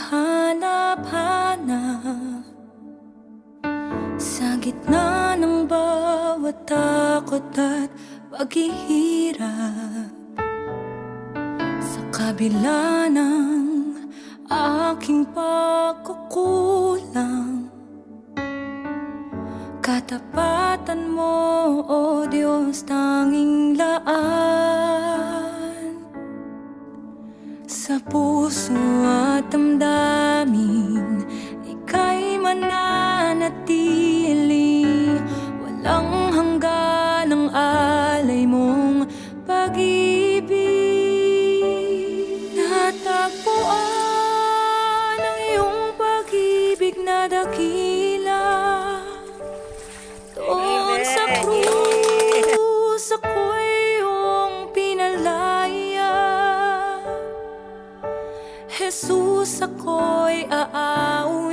hanap-hanap sa gitna ng bawat takot at paghihirap. Sa kabila ng aking pagkukulang, katapatan mo, O Diyos, tanging laan. Sa puso at damdamin, ika'y mananatili. Walang hanggan ang alay mong pag-ibig. Natagpuan ang iyong pag-ibig na dakila. Doon sa krus ako'y iyong pinalaya. Jesus, ako'y aaw